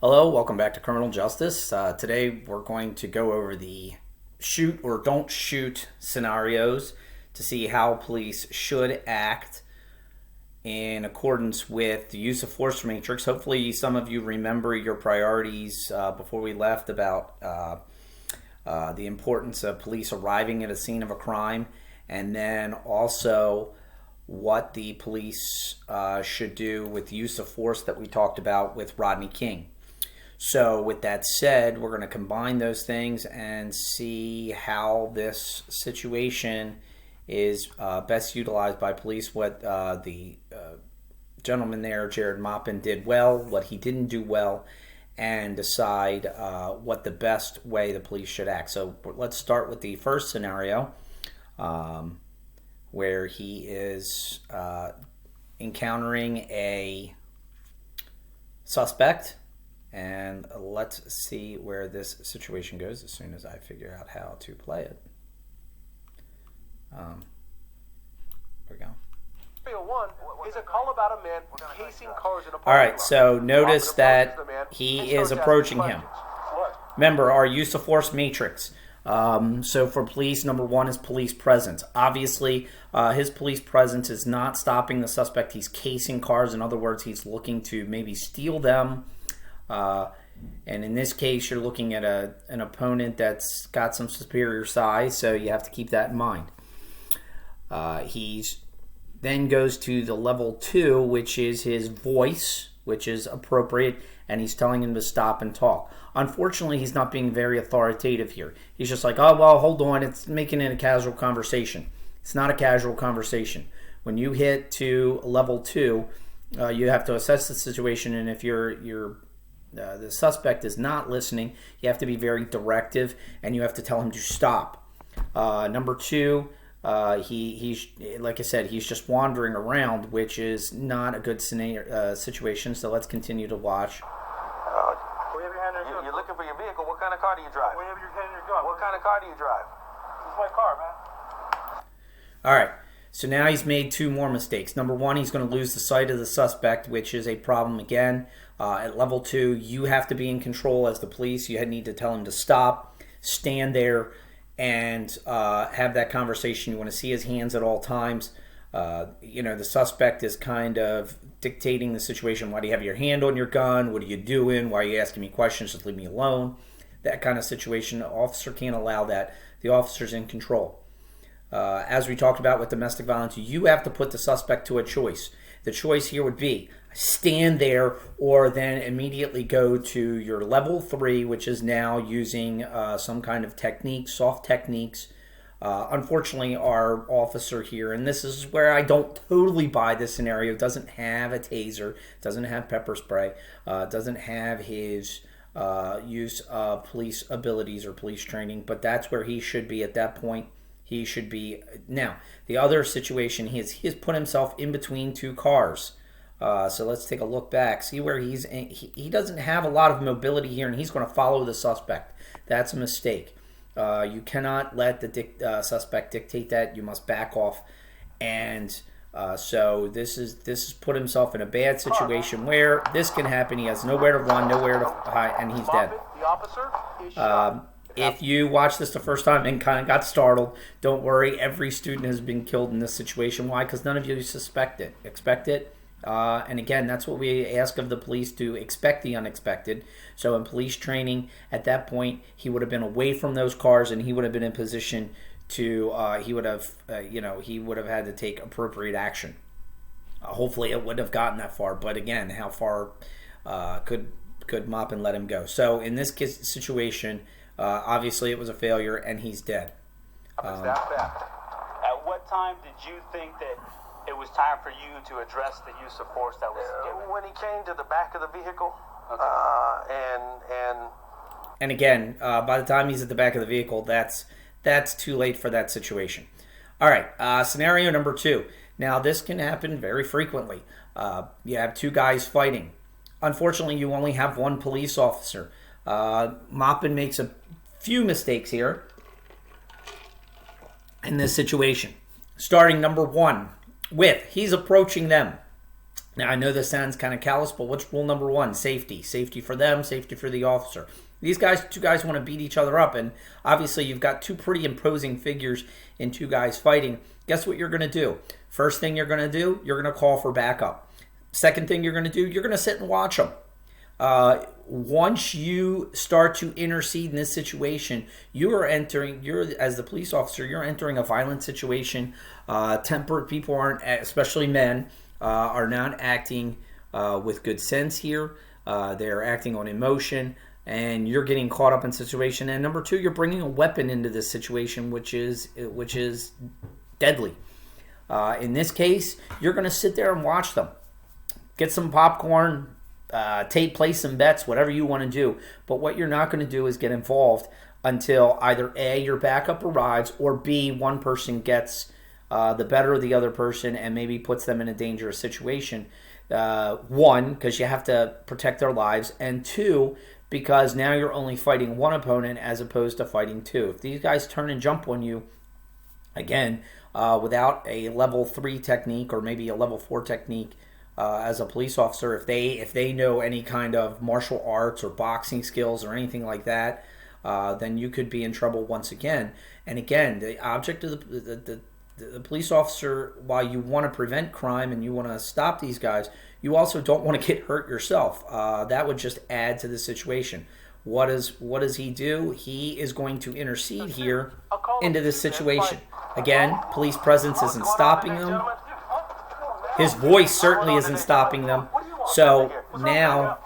Hello, welcome back to Criminal Justice. Today we're going to go over the shoot or don't shoot scenarios to see how police should act in accordance with the use of force matrix. Hopefully some of you remember your priorities before we left about the importance of police arriving at a scene of a crime, and then also what the police should do with the use of force that we talked about with Rodney King. So with that said, we're going to combine those things and see how this situation is best utilized by police, what the gentleman there, Jared Maupin, did well, what he didn't do well, and decide what the best way the police should act. So let's start with the first scenario where he is encountering a suspect. And let's see where this situation goes as soon as I figure out how to play it. There we go. 301 is a call about a man casing cars in a parking lot. All right, so notice that he is approaching him. Remember, our use of force matrix. So for police, number one is police presence. Obviously, his police presence is not stopping the suspect. He's casing cars. In other words, he's looking to maybe steal them. And in this case, you're looking at an opponent that's got some superior size, so you have to keep that in mind. He's then goes to the level 2, which is his voice, which is appropriate, and he's telling him to stop and talk. Unfortunately, he's not being very authoritative here. He's just like, oh, well, hold on, it's making it a casual conversation. It's not a casual conversation. When you hit to level 2, you have to assess the situation, and if the suspect is not listening, you have to be very directive, and you have to tell him to stop. Number 2, he's like I said, he's just wandering around, which is not a good situation. So let's continue to watch. You're looking for your vehicle. What kind of car do you drive? Wherever you're heading your gun. What kind of car do you drive? This is my car, man. All right. So now he's made 2 more mistakes. Number 1, he's going to lose the sight of the suspect, which is a problem again. At level 2, you have to be in control as the police. You need to tell him to stop, stand there, and have that conversation. You want to see his hands at all times. The suspect is kind of dictating the situation. Why do you have your hand on your gun? What are you doing? Why are you asking me questions? Just leave me alone. That kind of situation. The officer can't allow that. The officer's in control. As we talked about with domestic violence, you have to put the suspect to a choice. The choice here would be stand there or then immediately go to your level 3, which is now using some kind of technique, soft techniques. Unfortunately, our officer here, and this is where I don't totally buy this scenario, doesn't have a taser, doesn't have pepper spray, doesn't have his use of police abilities or police training, but that's where he should be at that point. He should be. Now, the other situation, he has put himself in between 2 cars. So let's take a look back. See where he doesn't have a lot of mobility here, and he's going to follow the suspect. That's a mistake. You cannot let the suspect dictate that. You must back off. And so this is put himself in a bad situation where this can happen. He has nowhere to run, nowhere to hide, and he's dead. The officer is shot. If you watched this the first time and kind of got startled, don't worry. Every student has been killed in this situation. Why? Because none of you expect it. And again, that's what we ask of the police, to expect the unexpected. So in police training, at that point, he would have been away from those cars, and he would have been in position to, he would have had to take appropriate action. Hopefully, it wouldn't have gotten that far. But again, how far could Maupin let him go? So in this situation, obviously it was a failure, and he's dead. Is that bad? At what time did you think that it was time for you to address the use of force that was given? When he came to the back of the vehicle, and again, by the time he's at the back of the vehicle, that's too late for that situation. All right, scenario number 2. Now, this can happen very frequently. You have 2 guys fighting. Unfortunately, you only have 1 police officer. Maupin makes a few mistakes here in this situation. Starting number 1 with, he's approaching them. Now, I know this sounds kind of callous, but what's rule number one? Safety. Safety for them, safety for the officer. These guys, two guys want to beat each other up, and obviously you've got two pretty imposing figures in two guys fighting. Guess what you're going to do? First thing you're going to do, you're going to call for backup. Second thing you're going to do, you're going to sit and watch them. Once you start to intercede in this situation, as the police officer, you're entering a violent situation. Tempered people aren't, especially men, are not acting with good sense here. They're acting on emotion, and you're getting caught up in situation. And number two, you're bringing a weapon into this situation, which is deadly. In this case, you're going to sit there and watch them. Get some popcorn, play some bets, whatever you want to do. But what you're not going to do is get involved until either A, your backup arrives, or B, one person gets the better of the other person and maybe puts them in a dangerous situation. One, because you have to protect their lives, and two, because now you're only fighting one opponent as opposed to fighting two. If these guys turn and jump on you, again, without a level 3 technique or maybe a level 4 technique, as a police officer, if they know any kind of martial arts or boxing skills or anything like that, then you could be in trouble once again. And again, the object of the police officer, while you want to prevent crime and you want to stop these guys, you also don't want to get hurt yourself. That would just add to the situation. What does he do? He is going to intercede here into this situation. Again, police presence isn't stopping them. His voice certainly isn't stopping them. So now,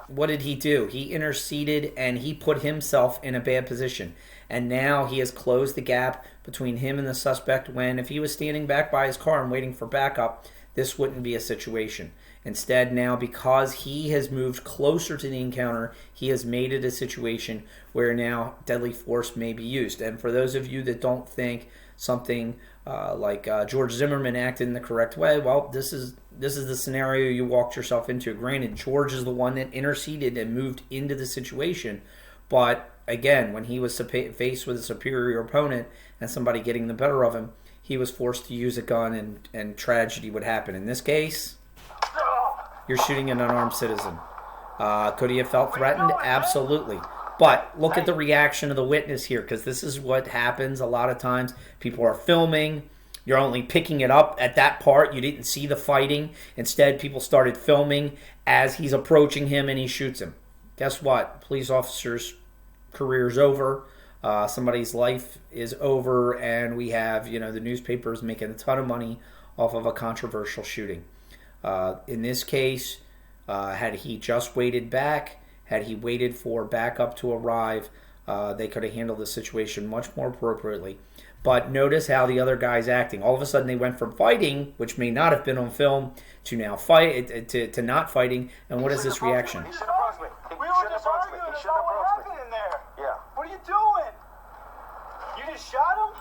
what did he do? He interceded and he put himself in a bad position. And now he has closed the gap between him and the suspect, when if he was standing back by his car and waiting for backup, this wouldn't be a situation. Instead, now, because he has moved closer to the encounter, he has made it a situation where now deadly force may be used. And for those of you that don't think something like George Zimmerman acted in the correct way, well, this is the scenario you walked yourself into. Granted, George is the one that interceded and moved into the situation, but again, when he was faced with a superior opponent and somebody getting the better of him, he was forced to use a gun, and tragedy would happen. In this case, you're shooting an unarmed citizen. Could he have felt threatened? Absolutely. But look at the reaction of the witness here, because this is what happens a lot of times. People are filming. You're only picking it up at that part. You didn't see the fighting. Instead, people started filming as he's approaching him and he shoots him. Guess what? Police officer's career's over. Somebody's life is over, and we have, the newspapers making a ton of money off of a controversial shooting. In this case, had he just waited back, had he waited for backup to arrive, they could have handled the situation much more appropriately. But notice how the other guy's acting. All of a sudden, they went from fighting, which may not have been on film, to now to not fighting. And what is this reaction? We were just arguing about what happened in there. Yeah. What are you doing? You just shot him?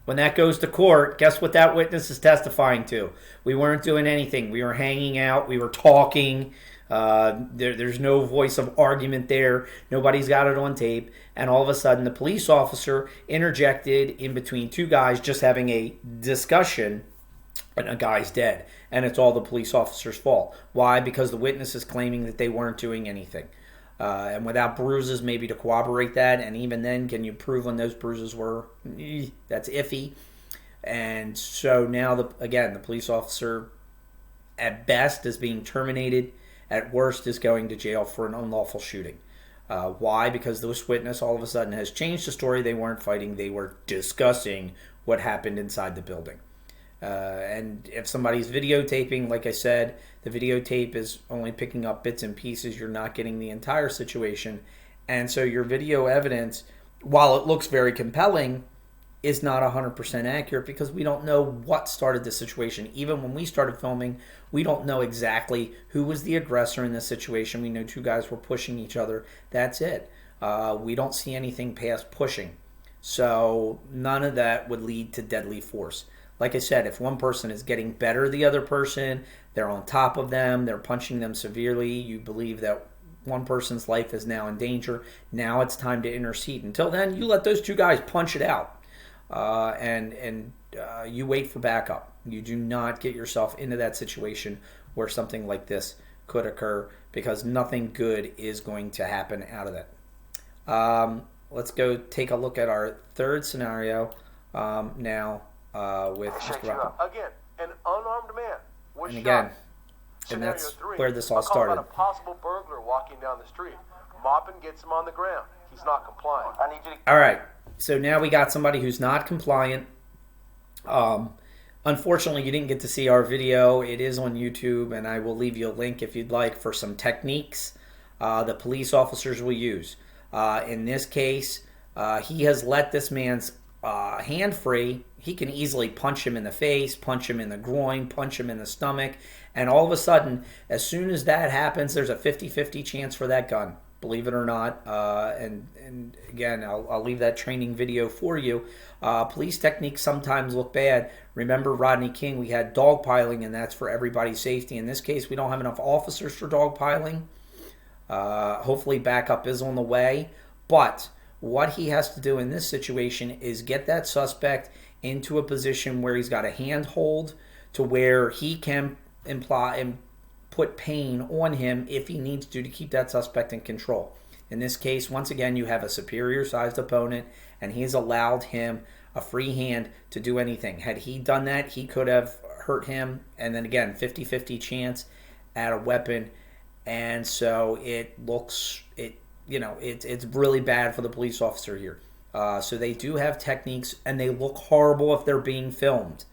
When that goes to court, guess what that witness is testifying to? We weren't doing anything. We were hanging out. We were talking. There's no voice of argument there. Nobody's got it on tape. And all of a sudden, the police officer interjected in between two guys just having a discussion, and a guy's dead. And it's all the police officer's fault. Why? Because the witness is claiming that they weren't doing anything. And without bruises maybe to corroborate that, and even then, can you prove when those bruises were? That's iffy. And so now, the police officer, at best, is being terminated. At worst, is going to jail for an unlawful shooting. Why? Because this witness all of a sudden has changed the story. They weren't fighting. They were discussing what happened inside the building. And if somebody's videotaping, like I said, the videotape is only picking up bits and pieces. You're not getting the entire situation. And so your video evidence, while it looks very compelling, is not 100% accurate, because we don't know what started the situation. Even when we started filming, we don't know exactly who was the aggressor in this situation. We know two guys were pushing each other. That's it. We don't see anything past pushing. So none of that would lead to deadly force. Like I said, if one person is getting better than the other person, they're on top of them, they're punching them severely, you believe that one person's life is now in danger, now it's time to intercede. Until then, you let those two guys punch it out. And you wait for backup. You do not get yourself into that situation where something like this could occur, because nothing good is going to happen out of that. Let's go take a look at our third scenario now with Mr. Rocco. Again, an unarmed man was And shot. again, and Scenario that's 3, where this all a call started. about a possible burglar walking down the street. Moppin gets him on the ground. He's not complying. I need you to. All right, so now we got somebody who's not compliant. Unfortunately, you didn't get to see our video. It is on YouTube, and I will leave you a link if you'd like for some techniques the police officers will use. In this case, he has let this man's hand free. He can easily punch him in the face, punch him in the groin, punch him in the stomach, and all of a sudden, as soon as that happens, there's a 50-50 chance for that gun. Believe it or not, and again, I'll leave that training video for you. Police techniques sometimes look bad. Remember Rodney King, we had dogpiling, and that's for everybody's safety. In this case, we don't have enough officers for dogpiling. Hopefully backup is on the way. But what he has to do in this situation is get that suspect into a position where he's got a handhold to where he can imply and put pain on him if he needs to keep that suspect in control. In this case, once again, you have a superior sized opponent, and he's allowed him a free hand to do anything. Had he done that, he could have hurt him, and then again, 50-50 chance at a weapon. And so it's really bad for the police officer here. So they do have techniques, and they look horrible if they're being filmed.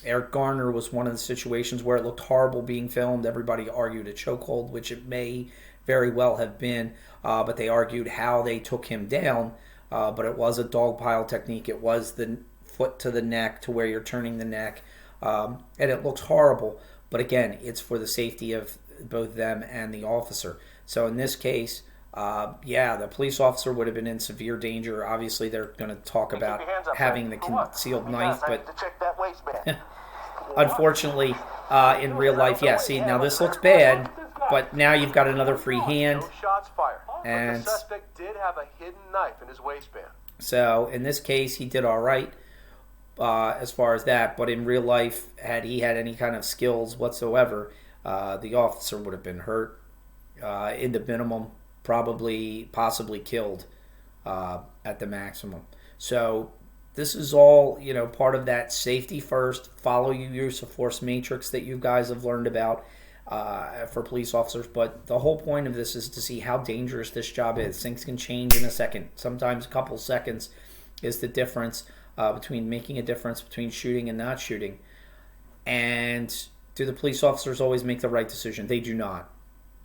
Eric Garner was one of the situations where it looked horrible being filmed. Everybody argued a chokehold, which it may very well have been, but they argued how they took him down. But it was a dog pile technique. It was the foot to the neck to where you're turning the neck, and it looks horrible. But again, it's for the safety of both them and the officer. So in this case, the police officer would have been in severe danger. Obviously, they're going to talk about having the concealed knife, but unfortunately, in real life, see, now this looks bad, but now you've got another free hand. No shots fired. And but the suspect did have a hidden knife in his waistband. So in this case, he did all right as far as that. But in real life, had he had any kind of skills whatsoever, the officer would have been hurt in the minimum, possibly killed at the maximum. So this is all, part of that safety first, follow your use of force matrix that you guys have learned about for police officers. But the whole point of this is to see how dangerous this job is. Things can change in a second. Sometimes a couple seconds is the difference between making a difference between shooting and not shooting. And do the police officers always make the right decision? They do not.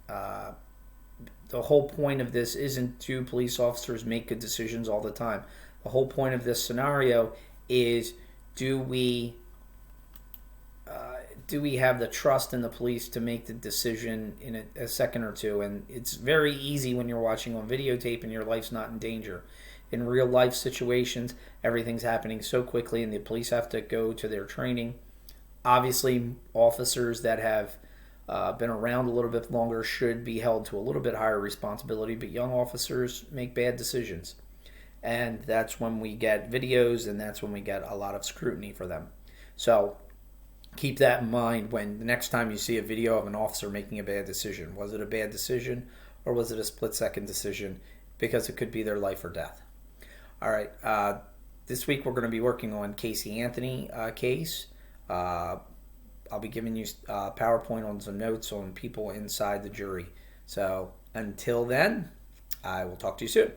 The whole point of this isn't do police officers make good decisions all the time. The whole point of this scenario is do we have the trust in the police to make the decision in a second or two? And it's very easy when you're watching on videotape and your life's not in danger. In real life situations, everything's happening so quickly and the police have to go to their training. Obviously, officers that have been around a little bit longer should be held to a little bit higher responsibility, but young officers make bad decisions. And that's when we get videos, and that's when we get a lot of scrutiny for them. So keep that in mind when the next time you see a video of an officer making a bad decision. Was it a bad decision, or was it a split-second decision? Because it could be their life or death. All right, this week we're going to be working on Casey Anthony case. I'll be giving you PowerPoint on some notes on people inside the jury. So until then, I will talk to you soon.